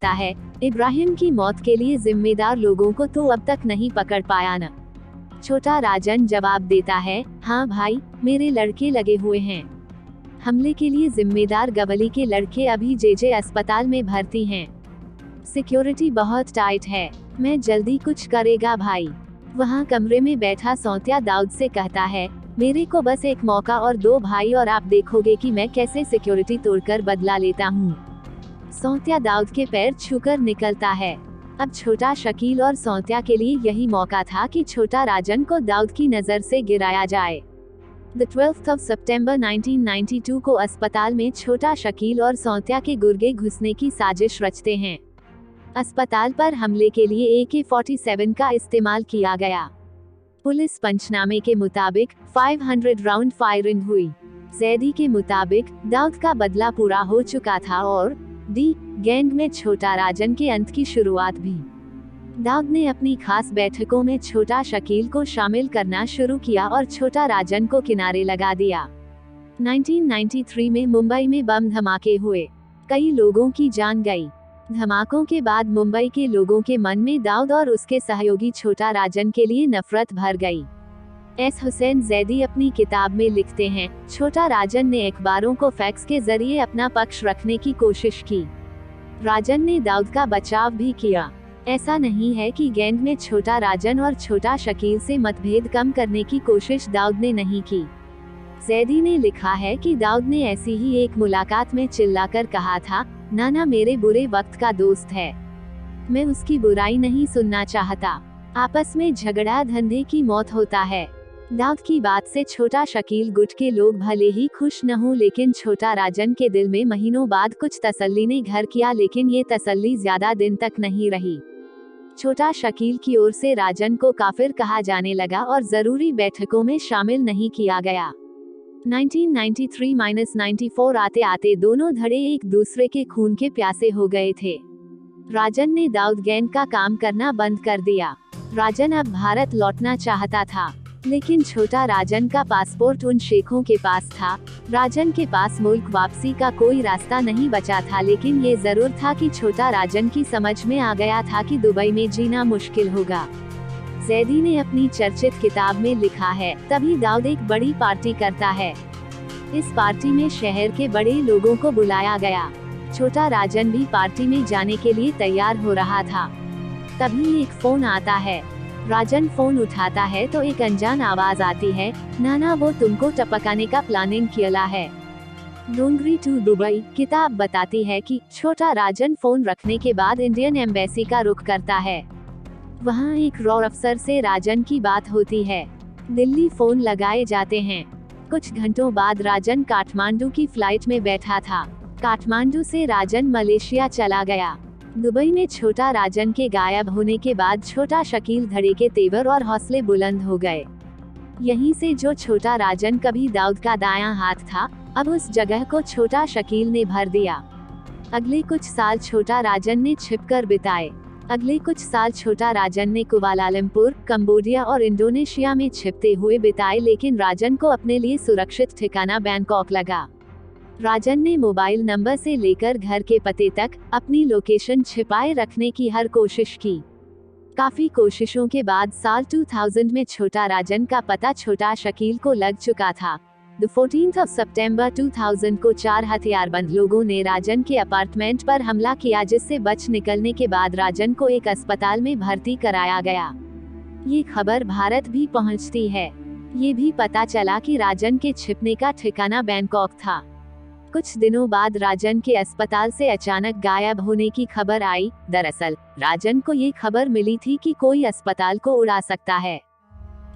कहता है, इब्राहिम की मौत के लिए जिम्मेदार लोगों को तो अब तक नहीं पकड़ पाया न। छोटा राजन जवाब देता है, हाँ भाई, मेरे लड़के लगे हुए हैं। हमले के लिए जिम्मेदार गवली के लड़के अभी जेजे अस्पताल में भर्ती हैं। सिक्योरिटी बहुत टाइट है, मैं जल्दी कुछ करेगा भाई। वहाँ कमरे में बैठा सौंत्या दाऊद से कहता है, मेरे को बस एक मौका और दो भाई, और आप देखोगे कि मैं कैसे सिक्योरिटी तोड़कर बदला लेता हूँ। सौंत्या दाऊद के पैर छूकर निकलता है। अब छोटा शकील और सौंत्या के लिए यही मौका था कि छोटा राजन को दाऊद की नज़र से गिराया जाए। 12 सितंबर 1992 को अस्पताल में छोटा शकील और सौंत्या के गुर्गे घुसने की साजिश रचते हैं। अस्पताल पर हमले के लिए AK-47 का इस्तेमाल किया गया। पुलिस पंचनामे के मुताबिक 500 राउंड फायरिंग हुई। जैदी के मुताबिक दाऊद का बदला पूरा हो चुका था और गैंग में छोटा राजन के अंत की शुरुआत भी। दाऊद ने अपनी खास बैठकों में छोटा शकील को शामिल करना शुरू किया और छोटा राजन को किनारे लगा दिया। 1993 में मुंबई में बम धमाके हुए, कई लोगों की जान गई। धमाकों के बाद मुंबई के लोगों के मन में दाऊद और उसके सहयोगी छोटा राजन के लिए नफरत भर गई। एस हुसैन जैदी अपनी किताब में लिखते हैं, छोटा राजन ने अखबारों को फैक्स के जरिए अपना पक्ष रखने की कोशिश की। राजन ने दाऊद का बचाव भी किया। ऐसा नहीं है कि गैंग में छोटा राजन और छोटा शकील से मतभेद कम करने की कोशिश दाऊद ने नहीं की। जैदी ने लिखा है कि दाऊद ने ऐसी ही एक मुलाकात में चिल्लाकर कहा था, नाना मेरे बुरे वक्त का दोस्त है, मैं उसकी बुराई नहीं सुनना चाहता। आपस में झगड़ा धंधे की मौत होता है। दाऊद की बात से छोटा शकील गुट के लोग भले ही खुश न हो, लेकिन छोटा राजन के दिल में महीनों बाद कुछ तसल्ली ने घर किया, लेकिन ये तसल्ली ज्यादा दिन तक नहीं रही। छोटा शकील की ओर से राजन को काफिर कहा जाने लगा और जरूरी बैठकों में शामिल नहीं किया गया। 1993-94 आते आते दोनों धड़े एक दूसरे के खून के प्यासे हो गए थे। राजन ने दाऊद गैंग का काम करना बंद कर दिया। राजन अब भारत लौटना चाहता था, लेकिन छोटा राजन का पासपोर्ट उन शेखों के पास था। राजन के पास मुल्क वापसी का कोई रास्ता नहीं बचा था, लेकिन ये जरूर था कि छोटा राजन की समझ में आ गया था कि दुबई में जीना मुश्किल होगा। जैदी ने अपनी चर्चित किताब में लिखा है, तभी दाऊद एक बड़ी पार्टी करता है। इस पार्टी में शहर के बड़े लोगों को बुलाया गया। छोटा राजन भी पार्टी में जाने के लिए तैयार हो रहा था। तभी एक फोन आता है। राजन फोन उठाता है तो एक अनजान आवाज आती है, नाना वो तुमको टपकाने का प्लानिंग किया है। डोंगरी टू दुबई किताब बताती है कि छोटा राजन फोन रखने के बाद इंडियन एम्बेसी का रुख करता है। वहाँ एक रॉ अफसर से राजन की बात होती है। दिल्ली फोन लगाए जाते हैं। कुछ घंटों बाद राजन काठमांडू की फ्लाइट में बैठा था। काठमांडू से राजन मलेशिया चला गया। दुबई में छोटा राजन के गायब होने के बाद छोटा शकील धड़े के तेवर और हौसले बुलंद हो गए। यहीं से जो छोटा राजन कभी दाऊद का दायां हाथ था, अब उस जगह को छोटा शकील ने भर दिया। अगले कुछ साल छोटा राजन ने छिपकर बिताए। अगले कुछ साल छोटा राजन ने कुआलालंपुर, कंबोडिया और इंडोनेशिया में छिपते हुए बिताए, लेकिन राजन को अपने लिए सुरक्षित ठिकाना बैंकॉक लगा। राजन ने मोबाइल नंबर से लेकर घर के पते तक अपनी लोकेशन छिपाए रखने की हर कोशिश की। काफी कोशिशों के बाद साल 2000 में छोटा राजन का पता छोटा शकील को लग चुका था। 14 सितंबर 2000 को 4 हथियारबंद लोगों ने राजन के अपार्टमेंट पर हमला किया, जिससे बच निकलने के बाद राजन को एक अस्पताल में भर्ती कराया गया। ये खबर भारत भी पहुंचती है। ये भी पता चला कि राजन के छिपने का ठिकाना बैंकॉक था। कुछ दिनों बाद राजन के अस्पताल से अचानक गायब होने की खबर आई। दरअसल राजन को ये खबर मिली थी कि कोई अस्पताल को उड़ा सकता है।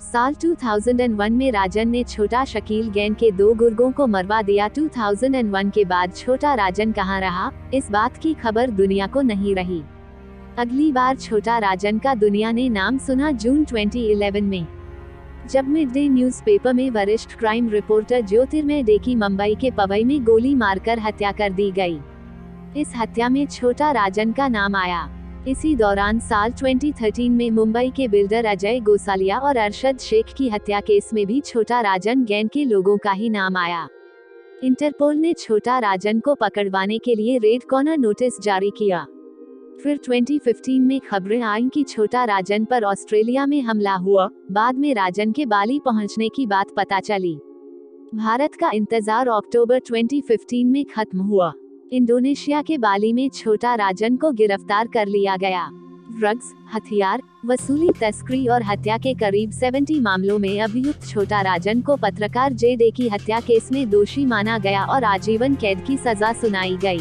साल 2001 में राजन ने छोटा शकील गैंग के 2 गुर्गों को मरवा दिया। 2001 के बाद छोटा राजन कहां रहा, इस बात की खबर दुनिया को नहीं रही। अगली बार छोटा राजन का दुनिया ने नाम सुना जून 2011 में, जब मिड डे न्यूज़पेपर में वरिष्ठ क्राइम रिपोर्टर ज्योतिर्मय डे की मुंबई के पवई में गोली मारकर हत्या कर दी गई। इस हत्या में छोटा राजन का नाम आया। इसी दौरान साल 2013 में मुंबई के बिल्डर अजय गोसालिया और अरशद शेख की हत्या केस में भी छोटा राजन गैंग के लोगों का ही नाम आया। इंटरपोल ने छोटा राजन को पकड़वाने के लिए रेड कॉर्नर नोटिस जारी किया। फिर 2015 में खबरें आईं कि छोटा राजन पर ऑस्ट्रेलिया में हमला हुआ। बाद में राजन के बाली पहुंचने की बात पता चली। भारत का इंतजार अक्टूबर 2015 में खत्म हुआ। इंडोनेशिया के बाली में छोटा राजन को गिरफ्तार कर लिया गया। ड्रग्स, हथियार, वसूली, तस्करी और हत्या के करीब 70 मामलों में अभियुक्त छोटा राजन को पत्रकार जे.डे की हत्या केस में दोषी माना गया और आजीवन कैद की सजा सुनाई गई।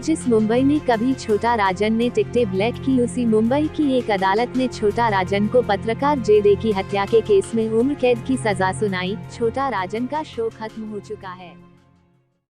जिस मुंबई में कभी छोटा राजन ने टिकटें ब्लैक की, उसी मुंबई की एक अदालत ने छोटा राजन को पत्रकार जे.डे की हत्या के केस में उम्र कैद की सजा सुनाई। छोटा राजन का शो खत्म हो चुका है।